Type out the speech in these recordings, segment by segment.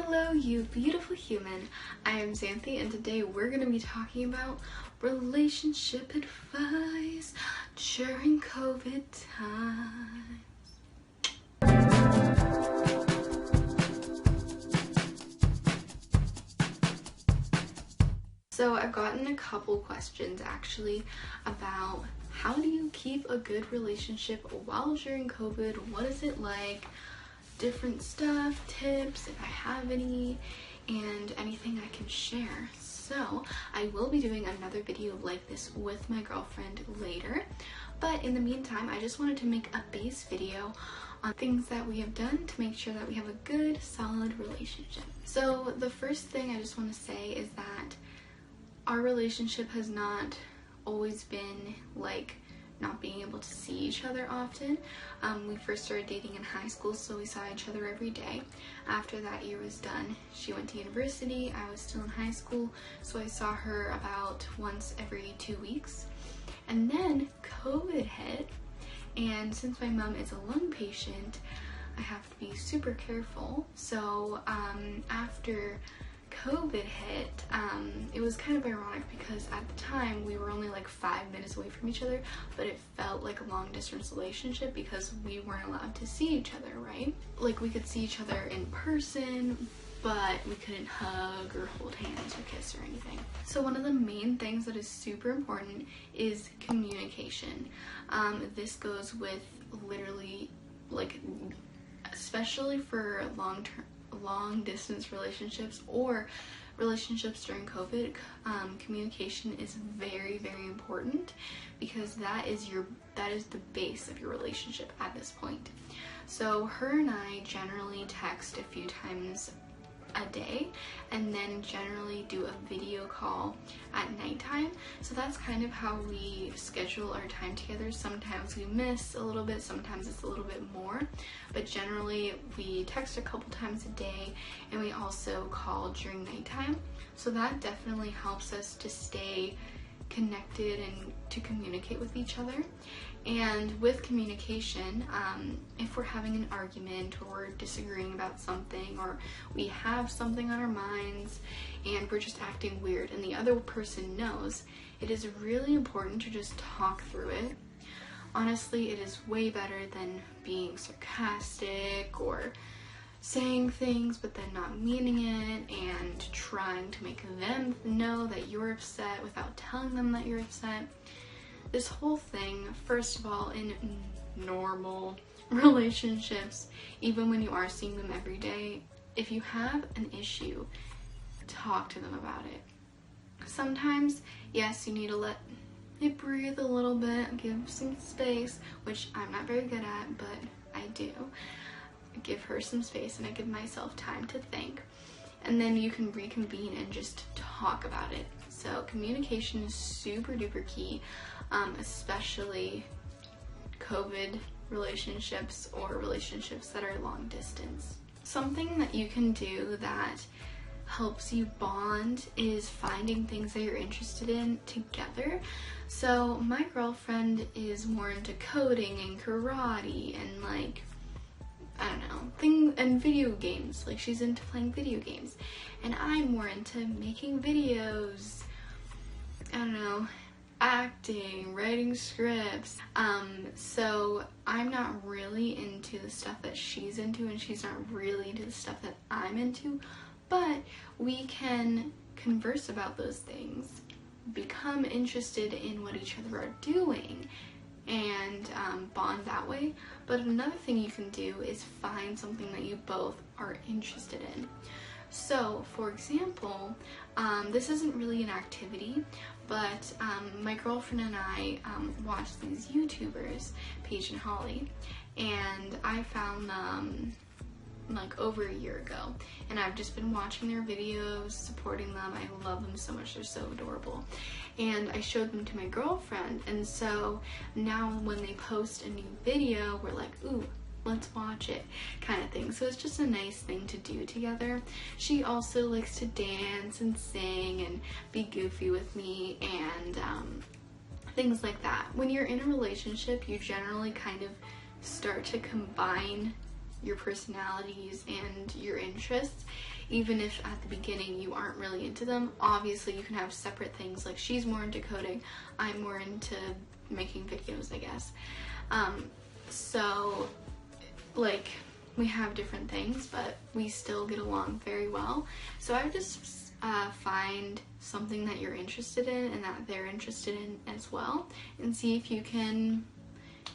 Hello, you beautiful human. I am Xanthe, and today we're going to be talking about relationship advice during COVID times. So I've gotten a couple questions actually about how do you keep a good relationship while during COVID? What is it like? Different stuff, tips, if I have any, and anything I can share. So I will be doing another video like this with my girlfriend later, but in the meantime I just wanted to make a base video on things that we have done to make sure that we have a good, solid relationship. So the first thing I just want to say is that our relationship has not always been like not being able to see each other often. We first started dating in high school, so we saw each other every day. After that year was done, she went to university, I was still in high school, so I saw her about once every 2 weeks. And then COVID hit, and since my mom is a lung patient, I have to be super careful. So after COVID hit, it was kind of ironic because at the time we were only like 5 minutes away from each other, but it felt like a long distance relationship because we weren't allowed to see each other, right? Like we could see each other in person, but we couldn't hug or hold hands or kiss or anything. So one of the main things that is super important is communication. This goes with literally like, especially for long distance relationships or relationships during COVID, communication is very, very important because that is the base of your relationship at this point. So her and I generally text a few times a day and then generally do a video call at nighttime. So that's kind of how we schedule our time together. Sometimes we miss a little bit, sometimes it's a little bit more, but generally we text a couple times a day and we also call during nighttime. So that definitely helps us to stay connected and to communicate with each other. And with communication, if we're having an argument or we're disagreeing about something or we have something on our minds and we're just acting weird and the other person knows, it is really important to just talk through it. Honestly, it is way better than being sarcastic or saying things but then not meaning it and trying to make them know that you're upset without telling them that you're upset. This whole thing, first of all, in normal relationships, even when you are seeing them every day, if you have an issue, talk to them about it. Sometimes, yes, you need to let it breathe a little bit, give some space, which I'm not very good at, but I do. Give her some space and I give myself time to think. And then you can reconvene and just talk about it. So communication is super duper key, especially COVID relationships or relationships that are long distance. Something that you can do that helps you bond is finding things that you're interested in together. So my girlfriend is more into coding and karate and like, I don't know, things and video games. Like she's into playing video games, and I'm more into making videos, I don't know, acting, writing scripts. So I'm not really into the stuff that she's into and she's not really into the stuff that I'm into, but we can converse about those things, become interested in what each other are doing, and bond that way. But another thing you can do is find something that you both are interested in. So for example, this isn't really an activity, but my girlfriend and I watch these YouTubers, Paige and Holly, and I found them like over a year ago, and I've just been watching their videos, supporting them. I love them so much, they're so adorable. And I showed them to my girlfriend, and so now when they post a new video, we're like, ooh, let's watch it, kind of thing. So it's just a nice thing to do together. She also likes to dance and sing and be goofy with me and things like that. When you're in a relationship, you generally kind of start to combine your personalities and your interests, even if at the beginning you aren't really into them. Obviously you can have separate things, like she's more into coding, I'm more into making videos, I guess. So like we have different things, but we still get along very well. So I would just find something that you're interested in and that they're interested in as well, and see if you can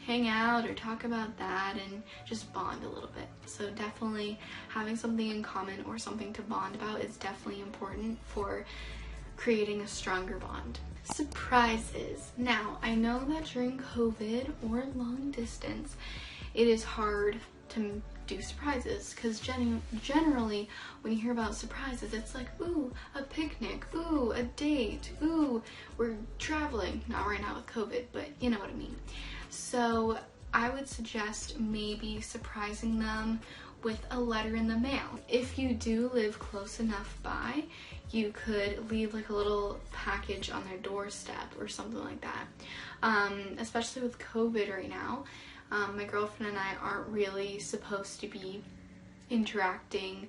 hang out or talk about that and just bond a little bit. So definitely having something in common or something to bond about is definitely important for creating a stronger bond. Surprises. Now, I know that during COVID or long distance, it is hard to do surprises, because generally when you hear about surprises, it's like, ooh, a picnic, ooh, a date, ooh, we're traveling. Not right now with COVID, but you know what I mean. So I would suggest maybe surprising them with a letter in the mail. If you do live close enough by, you could leave like a little package on their doorstep or something like that. Especially with COVID right now, my girlfriend and I aren't really supposed to be interacting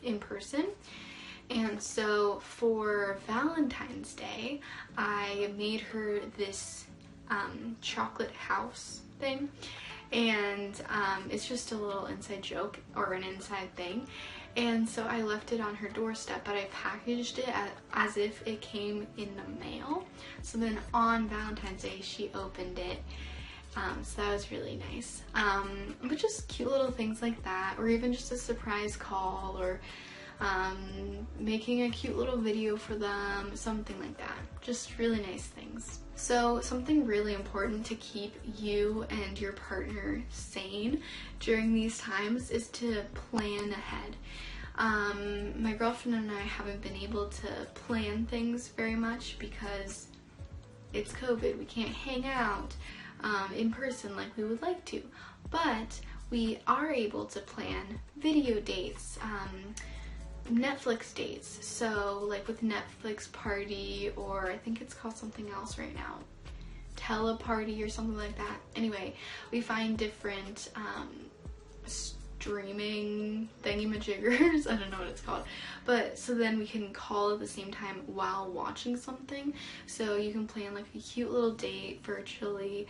in person. And so for Valentine's Day, I made her this chocolate house thing, and it's just a little inside joke or an inside thing. And so I left it on her doorstep, but I packaged it as if it came in the mail. So then on Valentine's Day, she opened it. So that was really nice. But just cute little things like that, or even just a surprise call, or making a cute little video for them, something like that. Just really nice things. So something really important to keep you and your partner sane during these times is to plan ahead. My girlfriend and I haven't been able to plan things very much because it's COVID. We can't hang out in person like we would like to, but we are able to plan video dates, Netflix dates. So like with Netflix Party, or I think it's called something else right now, Teleparty or something like that. Anyway, we find different streaming thingy-majiggers, I don't know what it's called, but so then we can call at the same time while watching something. So you can plan like a cute little date virtually.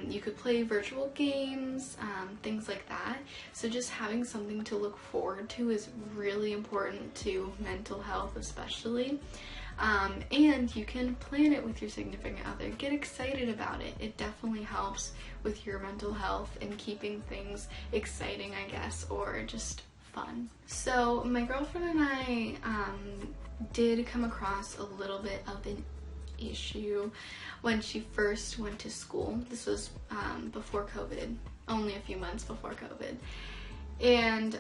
You could play virtual games, things like that. So just having something to look forward to is really important to mental health especially. And you can plan it with your significant other. Get excited about it. It definitely helps with your mental health and keeping things exciting, I guess, or just fun. So my girlfriend and I did come across a little bit of an issue when she first went to school. This was before COVID, only a few months before COVID. And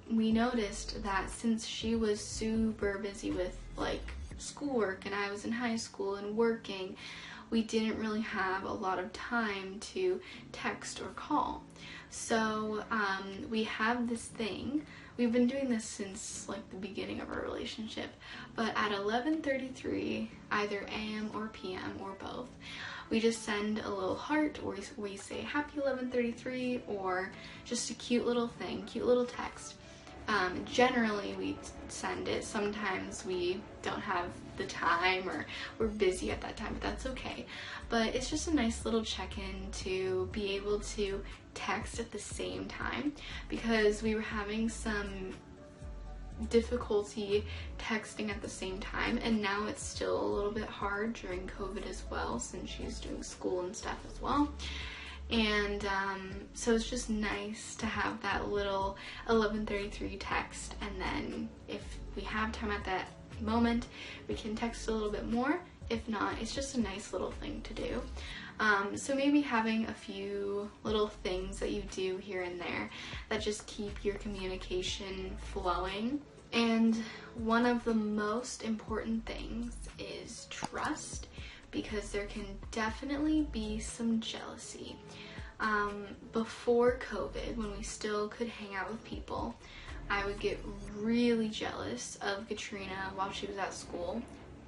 we noticed that since she was super busy with like schoolwork and I was in high school and working, we didn't really have a lot of time to text or call. So we have this thing. We've been doing this since like the beginning of our relationship, but at 11:33, either AM or PM or both, we just send a little heart, or we say happy 11:33, or just a cute little thing, cute little text. Generally we send it. Sometimes we don't have the time or we're busy at that time, but that's okay. But it's just a nice little check-in to be able to text at the same time, because we were having some difficulty texting at the same time, and now it's still a little bit hard during COVID as well, since she's doing school and stuff as well. And so it's just nice to have that little 11:33 text, and then if we have time at that moment, we can text a little bit more. If not, it's just a nice little thing to do. So maybe having a few little things that you do here and there that just keep your communication flowing. And one of the most important things is trust, because there can definitely be some jealousy. Before COVID, when we still could hang out with people, I would get really jealous of Katrina while she was at school,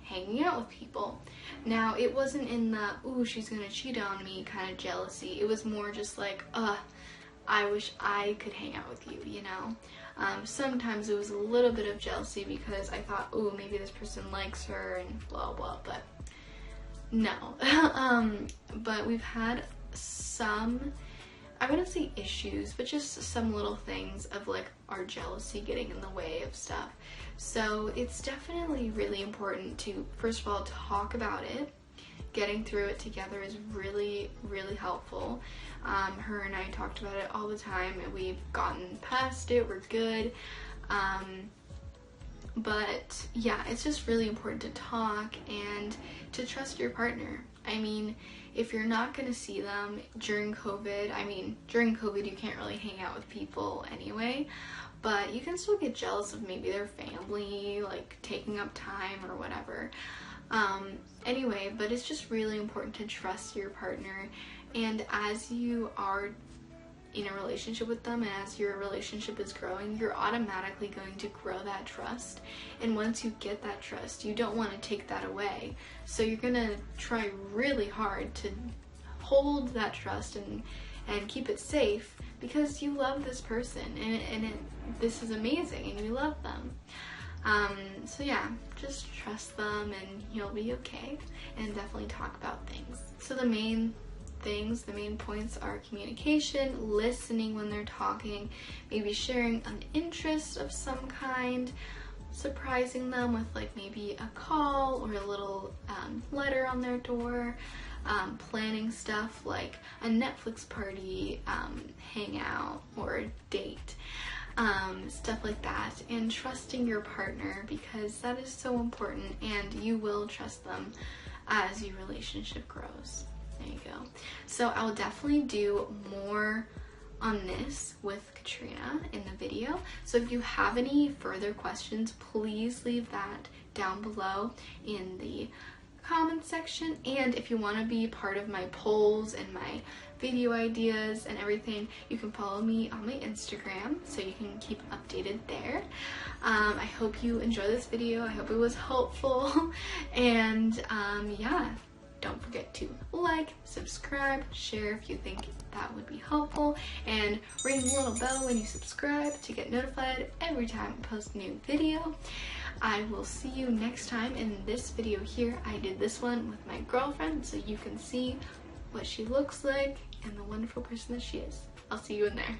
hanging out with people. Now, it wasn't in the, ooh, she's gonna cheat on me kind of jealousy. It was more just like, I wish I could hang out with you, you know? Sometimes it was a little bit of jealousy because I thought, oh, maybe this person likes her and blah blah, but no. But we've had some, I wouldn't say issues, but just some little things of like our jealousy getting in the way of stuff. So it's definitely really important to, first of all, talk about it. Getting through it together is really, really helpful. Her and I talked about it all the time, and we've gotten past it. We're good. But yeah, it's just really important to talk and to trust your partner. I mean, if you're not going to see them during COVID, during COVID you can't really hang out with people anyway, but you can still get jealous of maybe their family, like taking up time or whatever. Anyway, but it's just really important to trust your partner, and as you are in a relationship with them and as your relationship is growing, you're automatically going to grow that trust. And once you get that trust, you don't want to take that away. So you're gonna try really hard to hold that trust and keep it safe because you love this person and this is amazing and you love them. So yeah, just trust them and you'll be okay, and definitely talk about things. So the main points are communication, listening when they're talking, maybe sharing an interest of some kind, surprising them with like maybe a call or a little letter on their door, planning stuff like a Netflix party, hangout, or a date, stuff like that, and trusting your partner because that is so important, and you will trust them as your relationship grows. There you go. So I will definitely do more on this with Katrina in the video. So if you have any further questions, please leave that down below in the comment section. And if you want to be part of my polls and my video ideas and everything, you can follow me on my Instagram so you can keep updated there. I hope you enjoyed this video. I hope it was helpful. And yeah, don't forget to like, subscribe, share if you think that would be helpful, and ring the little bell when you subscribe to get notified every time I post a new video. I will see you next time. In this video here, I did this one with my girlfriend so you can see what she looks like and the wonderful person that she is. I'll see you in there.